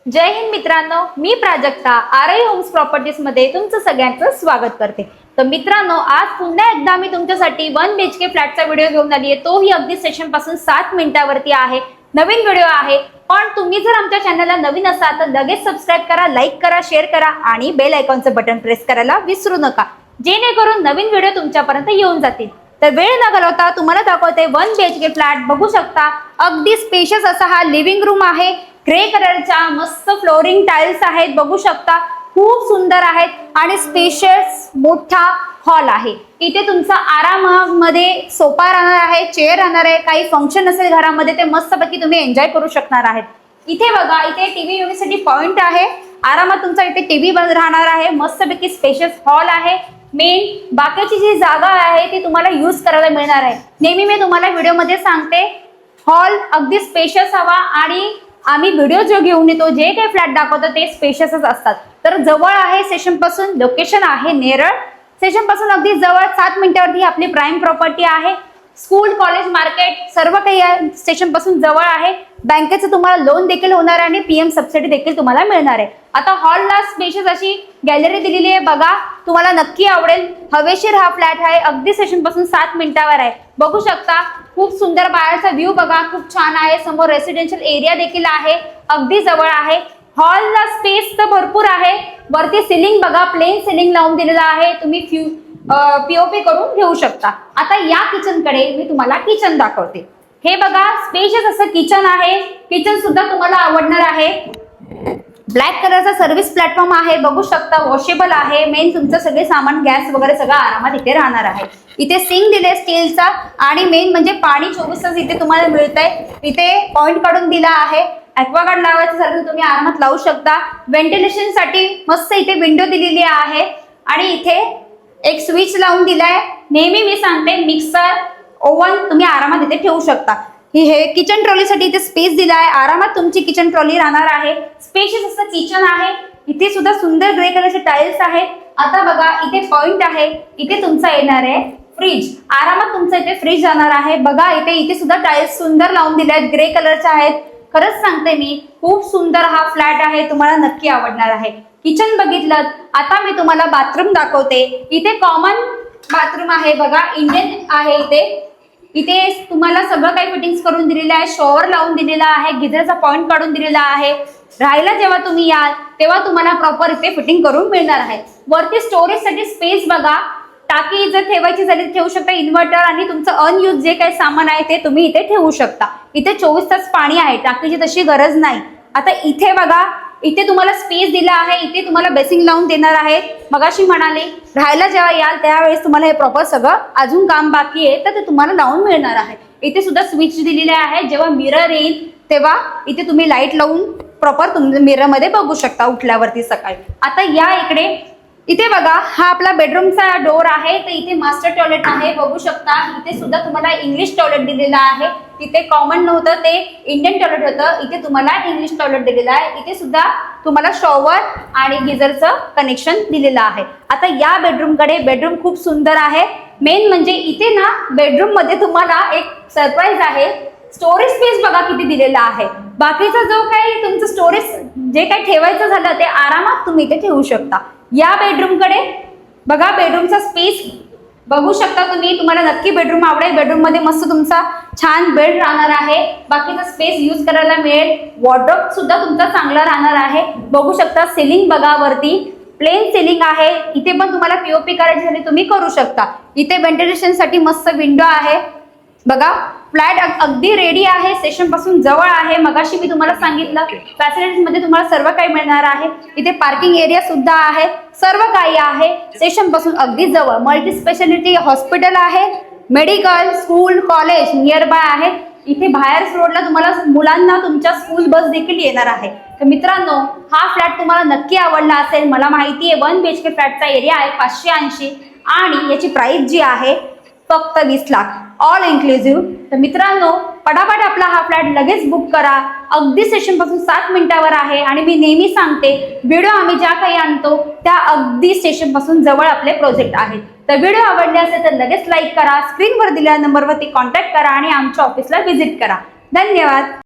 जय हिंद मित्रांनो, मी प्राजक्ता आरई homes properties मध्ये तुमचं सगळ्यांचं स्वागत करते। तर मित्रांनो, आज पुन्हा एकदा मी तुमच्यासाठी 1 BHK फ्लॅटचा व्हिडिओ घेऊन आली आहे। तोही अगदी सेशन पासून 7 मिनिटांवरती आहे। नवीन व्हिडिओ आहे, पण तुम्ही जर आमच्या चॅनलला नवीन असाल तर लगेच सबस्क्राइब करा, लाईक करा, शेअर करा आणि बेल आयकॉनचं बटन प्रेस करायला विसरू नका, जेणेकरून नवीन व्हिडिओ तुमच्यापर्यंत येऊन जातील। तर वेळ न घालवता तुम्हाला दाखवते 1 BHK फ्लॅट। बघू शकता, अगदी स्पेशियस असा हा लिव्हिंग रूम आहे। ग्रे कलरचा मस्त फ्लोरिंग टाइल्स आहेत, बघू शकता खूप सुंदर आहेत आणि स्पेशियस मोठा हॉल आहे। इथे तुमचा आरामामध्ये सोफा राहणार आहे, चेअर राहणार आहे। काही फंक्शन असेल घरामध्ये ते मस्तपैकी तुम्ही एन्जॉय करू शकणार आहेत। इथे बघा, इथे टीव्ही युनिसाठी पॉइंट आहे। आरामात तुमचा इथे टीव्ही बंद राहणार आहे। मस्तपैकी स्पेशियस हॉल आहे। मेन बाकीची जी जागा आहे ती तुम्हाला यूज करायला मिळणार आहे। नेहमी मी तुम्हाला व्हिडिओमध्ये सांगते, हॉल अगदी स्पेशियस हवा आणि आम्ही व्हिडिओ जो घेऊन येतो, जे काही फ्लॅट दाखवतो ते स्पेशियसच असतात। तर जवळ आहे स्टेशन पासून, लोकेशन आहे नेरळ। स्टेशन पासून अगदी जवळ 7 मिनिटांवरती आपली प्राइम प्रॉपर्टी आहे। स्कूल, कॉलेज, मार्केट सर्व काही स्टेशन पासून जवळ आहे। बँकेचं तुम्हाला लोन देखील होणार आहे आणि पीएम सबसिडी देखील तुम्हाला मिळणार आहे। आता हॉलला स्पेशियस अशी गॅलरी दिलेली आहे, बघा तुम्हाला नक्की आवडेल। हवेशीर हा फ्लॅट आहे, अगदी स्टेशन पासून 7 मिनिटांवर आहे। बघू शकता खूप सुंदर बाहेरचा व्ह्यू बघा, खूप छान आहे। समोर रेसिडेन्शियल एरिया देखील आहे, अगदी जवळ आहे। हॉलला स्पेस तर भरपूर आहे। वरती सिलिंग बघा, प्लेन सिलिंग लावून दिलेला आहे, तुम्ही पीओपी करून घेऊ शकता। आता या किचन कडे मी तुम्हाला किचन दाखवते। हे बघा, स्पेशियस असं किचन आहे। किचन सुद्धा तुम्हाला आवडणार आहे। ब्लॅक कलरचा सर्व्हिस प्लॅटफॉर्म आहे, बघू शकता वॉशेबल आहे। मेन तुमचं सगळे सामान, गॅस वगैरे सगळं आरामात इथे राहणार आहे। इथे सिंक दिले स्टीलचा आणि मेन म्हणजे पाणी 24 तास इथे तुम्हाला मिळतंय। इथे पॉइंट काढून दिला आहे। ॲक्वागार्ड लावायचं झालं तर तुम्ही आरामात लावू शकता। व्हेंटिलेशन साठी मस्त इथे विंडो दिलेली आहे आणि इथे एक स्विच लावून दिलाय। नेहमी मी सांगते, मिक्सर, ओव्हन तुम्ही आरामात इथे ठेवू शकता। हे किचन ट्रॉलीसाठी इथे स्पेस दिलाय, आरामात तुमची किचन ट्रॉली राहणार आहे। स्पेशियस असं किचन आहे। इथे सुद्धा सुंदर ग्रे कलरचे टाइल्स आहेत। आता बघा, इथे पॉइंट आहे, इथे तुमचा येणार आहे फ्रीज। आरामात तुमचं इथे फ्रीज जाणार आहे। बघा, इथे सुद्धा टाइल्स सुंदर लावून दिले आहेत, ग्रे कलरचे आहेत। खरंच सांगते मी, खूप सुंदर हा फ्लॅट आहे, तुम्हाला नक्की आवडणार आहे। किचन बघितलं, आता मी तुम्हाला बाथरूम दाखवते। इथे कॉमन बाथरूम आहे बघा, इंडियन आहे। इथे तुम्हाला सगळं काही फिटिंग्स करून दिलेलं आहे। शॉवर लावून दिलेला आहे, गिझरचा पॉइंट काढून दिलेला आहे। राहायला जेव्हा तुम्ही याल तेव्हा तुम्हाला प्रॉपर इथे फिटिंग करून मिळणार आहे। वरती स्टोरेज साठी स्पेस बघा, टाकी जर ठेवायची झाली ठेवू शकता। इन्व्हर्टर आणि तुमचं अनयूज जे काही सामान आहे ते तुम्ही इथे ठेवू शकता। इथे 24 तास पाणी आहे, टाकीची तशी गरज नाही। आता इथे बघा, इथे तुम्हाला स्पेस दिला आहे। इथे तुम्हाला बेसिंग लावून देणार आहे। मगाशी म्हणाले, राहायला जेव्हा याल त्यावेळेस तुम्हाला हे प्रॉपर सगळं अजून काम बाकी आहे तर ते तुम्हाला लावून मिळणार आहे। इथे सुद्धा स्विच दिलेले आहे, जेव्हा मिरर येईल तेव्हा इथे तुम्ही लाईट लावून प्रॉपर तुमच्या मिरर मध्ये बघू शकता उठल्यावरती सकाळी। आता या इथे बघा, हा आपला बेडरूमचा डोर आहे। तर इथे मास्टर टॉयलेट आहे, बघू शकता। इथे सुद्धा तुम्हाला इंग्लिश टॉयलेट दिलेला आहे। तिथे कॉमन नव्हतं, ते इंडियन टॉयलेट होतं। इथे तुम्हाला इंग्लिश टॉयलेट दिलेला आहे। इथे सुद्धा तुम्हाला शॉवर आणि गिझरचं कनेक्शन दिलेलं आहे। आता या बेडरूम कडे, बेडरूम खूप सुंदर आहे। मेन म्हणजे इथे ना बेडरूम मध्ये तुम्हाला एक सरप्राईज आहे। स्टोरेज स्पेस बघा किती दिलेला आहे। बाकीचा जो काही तुमचं स्टोरेज जे काही ठेवायचं झालं ते आरामात तुम्ही इथे ठेवू शकता। या बेडरूम कडे बघा, बेडरूमचा स्पेस बघू शकता तुम्ही, तुम्हाला नक्की बेडरूम आवडेल। बेडरूम मध्ये मस्त तुमचा छान बेड राहणार आहे, बाकीचा स्पेस यूज करायला मिळेल। वॉर्डरोब सुद्धा तुमचा चांगला राहणार आहे। बघू शकता, सिलिंग बघा, वरती प्लेन सिलिंग आहे। इथे पण तुम्हाला पीओपी करायची झाली तुम्ही करू शकता। इथे व्हेंटिलेशन साठी मस्त विंडो आहे बघा। फ्लॅट अगदी रेडी आहे, स्टेशन पासून जवळ आहे। मगाशी मी तुम्हाला सांगितलं, फॅसिलिटीज मध्ये तुम्हाला सर्व काही मिळणार आहे। इथे पार्किंग एरिया सुद्धा आहे, सर्व काही आहे। स्टेशन पासून अगदी जवळ मल्टी स्पेशालिटी हॉस्पिटल आहे, medical, school, college near by आहे। इथे बाहेर रोडला तुम्हाला मुलांना तुमच्या स्कूल बस देखील येणार आहे। तर मित्रांनो, हा फ्लॅट तुम्हाला नक्की आवडला असेल। मला माहिती आहे 1 BHK फ्लॅटचा एरिया आहे 580 आणि याची प्राइस जी आहे फक्त 20 लाख, ऑल इन्क्लुसिव्ह। तर मित्रांनो, पटापट आपला हा फ्लॅट लगेच बुक करा। अगदी स्टेशन पासून 7 मिनिटांवर आहे आणि मी नेहमी सांगते, व्हिडिओ आम्ही ज्या काही आणतो त्या अगदी स्टेशन पासून जवळ आपले प्रोजेक्ट आहेत। तर व्हिडिओ आवडले असेल तर लगेच लाईक करा, स्क्रीनवर दिलेल्या नंबरवरती कॉन्टॅक्ट करा आणि आमच्या ऑफिसला व्हिजिट करा। धन्यवाद।